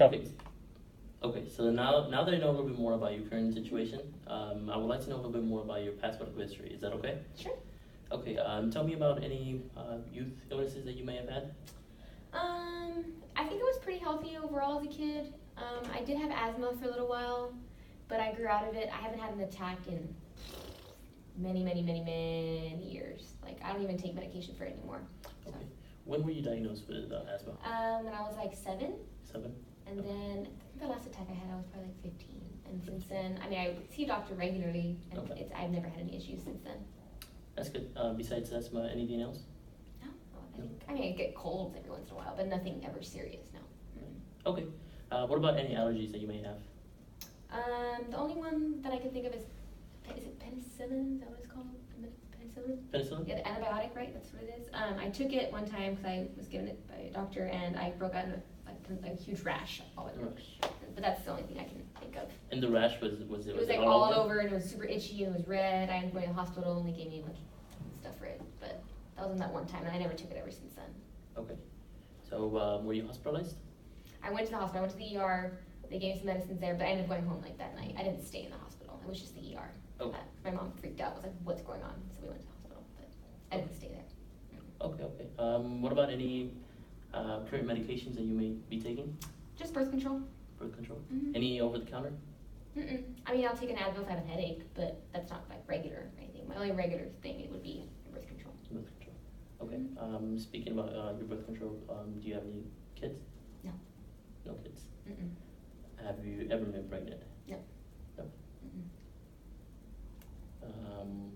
Okay. Okay, so now that I know a little bit more about your current situation, I would like to know a little bit more about your past medical history. Is that okay? Sure. Okay, tell me about any youth illnesses that you may have had. I think I was pretty healthy overall as a kid. I did have asthma for a little while, but I grew out of it. I haven't had an attack in many years. Like, I don't even take medication for it anymore. So. Okay. When were you diagnosed with asthma? When I was like 7. 7? And then, I think the last attack I had, I was probably like 15. And since then, I mean, I see a doctor regularly, and I've never had any issues since then. That's good. Besides asthma, anything else? No. I mean, I get colds every once in a while, but nothing ever serious, no. Okay. What about any allergies that you may have? The only one that I can think of is it penicillin? Is that what it's called? Penicillin? Penicillin? Yeah, the antibiotic, right? That's what it is. I took it one time because I was given it by a doctor, and I broke out in a huge rash all over. But that's the only thing I can think of. And the rash was it? It was like all over, and it was super itchy, and it was red. I ended up going to the hospital, and they gave me a bunch of stuff for it. But that was on that one time, and I never took it ever since then. Okay. So were you hospitalized? I went to the hospital. I went to the ER. They gave me some medicines there, but I ended up going home like that night. I didn't stay in the hospital. It was just the ER. Okay. My mom freaked out. Was like, "What's going on?" So we went to the hospital, but I didn't stay there. Okay. What about any current medications that you may be taking? Just birth control. Birth control. Mm-hmm. Any over the counter? I mean, I'll take an Advil if I have a headache, but that's not like regular or anything. My only regular thing it would be birth control. Birth control. Okay. Speaking about your birth control, do you have any kids? No. No kids. Mm-mm. Have you ever been pregnant? No. No. Mm-mm.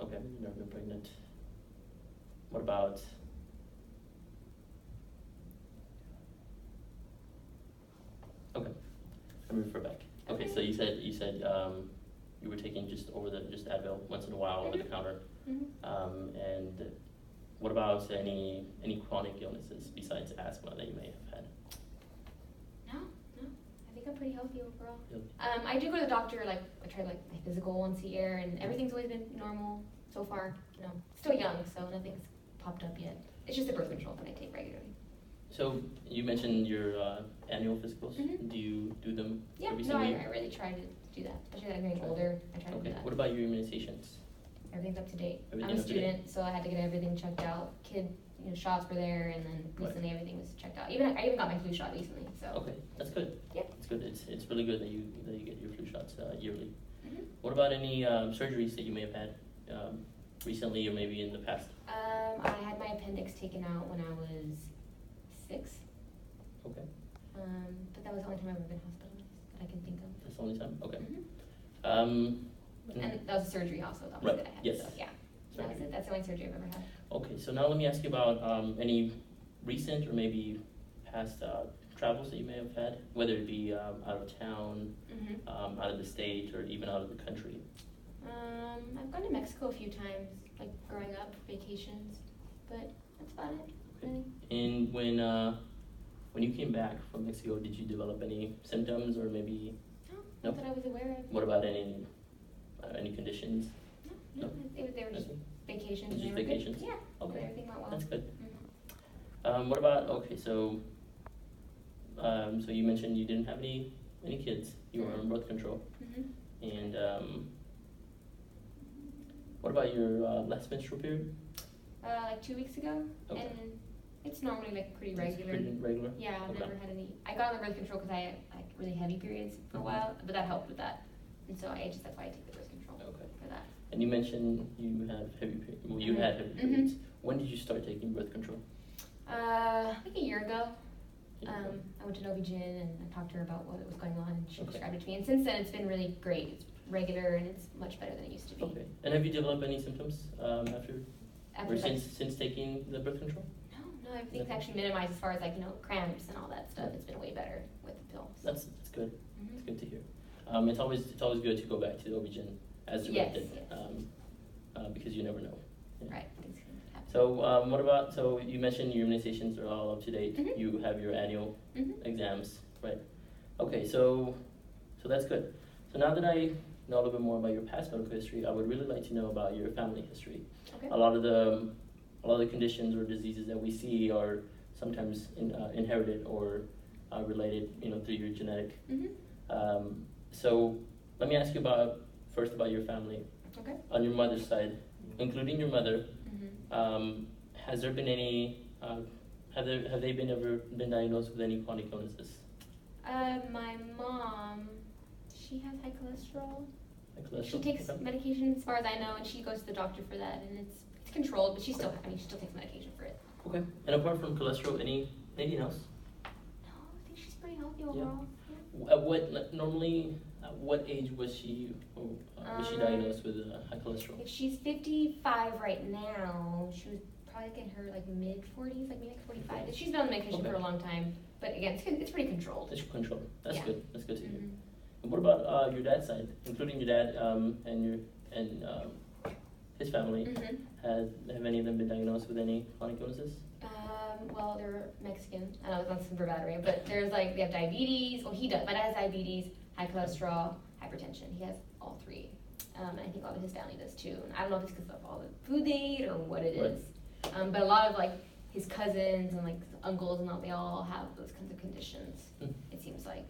Okay, you've never been pregnant. What about? Okay, let me refer back. Okay, so you said you were taking just Advil once in a while over the counter. Mm-hmm. And what about any chronic illnesses besides asthma that you may have had? No. I think I'm pretty healthy overall. Healthy. I do go to the doctor. Like, I try like my physical once a year, and everything's always been normal so far. Still young, so nothing's popped up yet. It's just the birth control that I take regularly. So you mentioned your annual physicals. Mm-hmm. Do you do them every No, single year? I really try to do that. Especially as I'm getting older, I try to do that. What about your immunizations? Everything's up to date. Everything I'm a up to date? student, so I had to get everything checked out. Shots were there, and then recently everything was checked out. I even got my flu shot recently. So. Okay, that's good. Yep. It's good. It's really good that you get your flu shots yearly. Mm-hmm. What about any surgeries that you may have had recently or maybe in the past? I had my appendix taken out when I was 6. Okay. But that was the only time I've ever been hospitalized that I can think of. That's the only time. Okay. Mm-hmm. And that was a surgery also. That Right. That I had. Yes. So, yeah. That was it. That's the only surgery I've ever had. Okay, so now let me ask you about any recent or maybe past travels that you may have had, whether it be out of town, Mm-hmm. out of the state, or even out of the country. I've gone to Mexico a few times, like growing up, vacations, but that's about it. Okay. Really. And when you came back from Mexico, did you develop any symptoms or maybe? No, not that I was aware of. What about any conditions? No. They were just vacations. Just and they were vacations? Good. Yeah. Okay. Everything went well. That's good. Mm-hmm. What about, so you mentioned you didn't have any kids. You were on birth control. Mm-hmm. And what about your last menstrual period? Like 2 weeks ago. Okay. And it's normally like pretty It's regular. pretty regular? Yeah, I've Okay. never had any. I got on the birth control because I had like really heavy periods for a while, but that helped with that. And so that's why I take the birth control for that. And you mentioned you have heavy periods. Well, you had heavy periods. When did you start taking birth control? Like a year ago. I went to an OB-GYN and I talked to her about what was going on, and she described it to me. And since then, it's been really great. It's regular and it's much better than it used to be. Okay. And have you developed any symptoms since taking the birth control? No, everything's actually minimized as far as like cramps and all that stuff. It's been way better with the pill. So. That's good. Mm-hmm. It's good to hear. It's always good to go back to the OB-GYN as directed, because you never know. Yeah. Right. So so you mentioned your immunizations are all up to date. Mm-hmm. You have your annual Mm-hmm. exams, right? Okay, so that's good. So now that I know a little bit more about your past medical history, I would really like to know about your family history. Okay. A lot of the conditions or diseases that we see are sometimes inherited or related, through your genetic. So let me ask you first about your family. Okay. On your mother's side, including your mother, has there been any? Have they ever been diagnosed with any chronic illnesses? My mom, she has high cholesterol. High cholesterol. She takes medication, as far as I know, and she goes to the doctor for that, and it's controlled, but she still takes medication for it. Okay. And apart from cholesterol, anything else? No, I think she's pretty healthy overall. At what age was she diagnosed with high cholesterol? If she's 55 right now, she was probably in her mid-40s, maybe 45. She's been on medication for a long time, but again, it's pretty controlled. It's controlled. That's good. That's good to hear. And what about your dad's side, including your dad and his family? Have any of them been diagnosed with any chronic illnesses? Well, they're Mexican. I know it's not some bravado, but there's they have diabetes. Well, he does. My dad has diabetes, high cholesterol, hypertension. He has all three. And I think a lot of his family does too. And I don't know if it's because of all the food they eat or what it is. But a lot of his cousins and uncles and all, they all have those kinds of conditions. It seems like.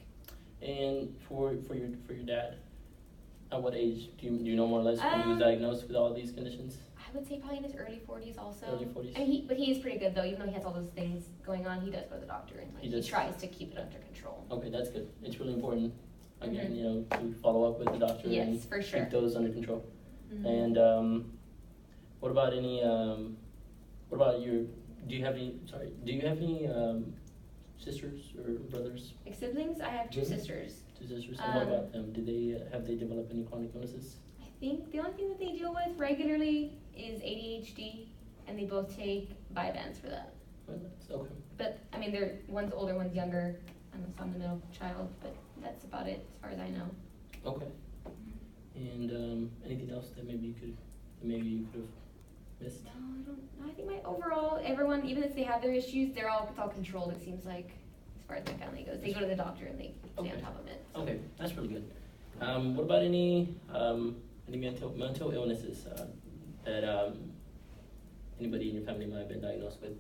And for your dad, at what age do you know more or less when he was diagnosed with all these conditions? I would say probably in his early 40s also. Early 40s? But he is pretty good though, even though he has all those things going on, he does go to the doctor and he tries to keep it under control. Okay, that's good. It's really important, again, to follow up with the doctor and for sure. keep those under control. And what about do you have any sisters or brothers? Siblings? I have two sisters. Two sisters. And what about them? Have they developed any chronic illnesses? I think the only thing that they deal with regularly is ADHD, and they both take Vyvanse for that. Okay. But one's older, one's younger. So I'm the middle child, but that's about it as far as I know. Okay. And anything else that maybe you could have missed? No, I don't. I think everyone, even if they have their issues, it's all controlled. It seems like, as far as my family goes, they go to the doctor and they stay on top of it. So. Okay, that's really good. What about any mental illnesses that anybody in your family might have been diagnosed with?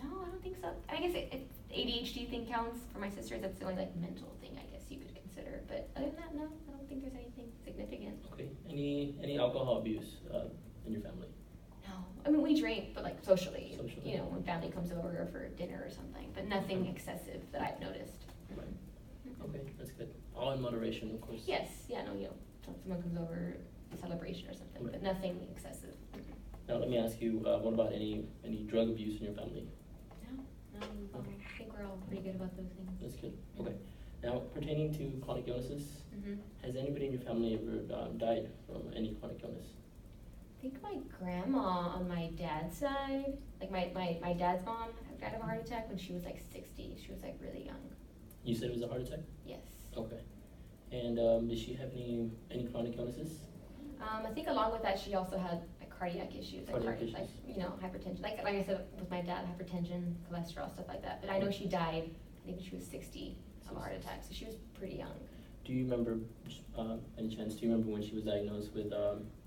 No, I don't think so. I guess if ADHD thing counts for my sisters, that's the only mental thing I guess you could consider. But other than that, no, I don't think there's anything significant. Okay. Any alcohol abuse in your family? No, we drink, but socially. Socially. When family comes over for dinner or something, but nothing excessive that I've noticed. Right. Okay, that's good. All in moderation, of course. Yes. Yeah. No. Someone comes over, a celebration or something, but nothing excessive. Now let me ask you, what about any drug abuse in your family? No. I think we're all pretty good about those things. That's good. Okay. Now, pertaining to chronic illnesses, has anybody in your family ever died from any chronic illness? I think my grandma on my dad's side, my dad's mom, died of a heart attack when she was 60. She was really young. You said it was a heart attack? Yes. Okay. And did she have any chronic illnesses? I think along with that, she also had cardiac issues, hypertension. Like I said, with my dad, hypertension, cholesterol, stuff like that. But I know she died, I think when she was 60 of a heart attack, so she was pretty young. Do you remember, any chance, do you remember when she was diagnosed with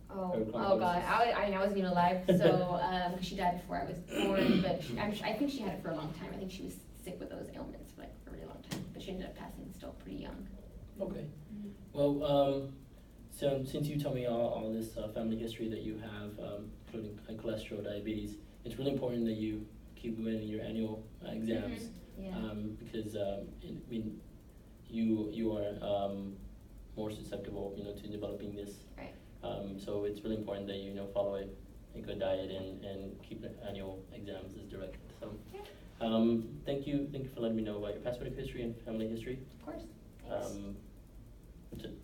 Oh God, I wasn't even alive, so because she died before I was born. But I think she had it for a long time. I think she was sick with those ailments for a really long time. But she ended up passing still pretty young. Okay. Well, so since you told me all this family history that you have, including high cholesterol, diabetes, it's really important that you keep winning your annual exams. Because you are more susceptible, to developing this. Right. So it's really important that you follow a good diet and keep the annual exams as directed. So, thank you for letting me know about your past medical history and family history. Of course. Thanks. That's it.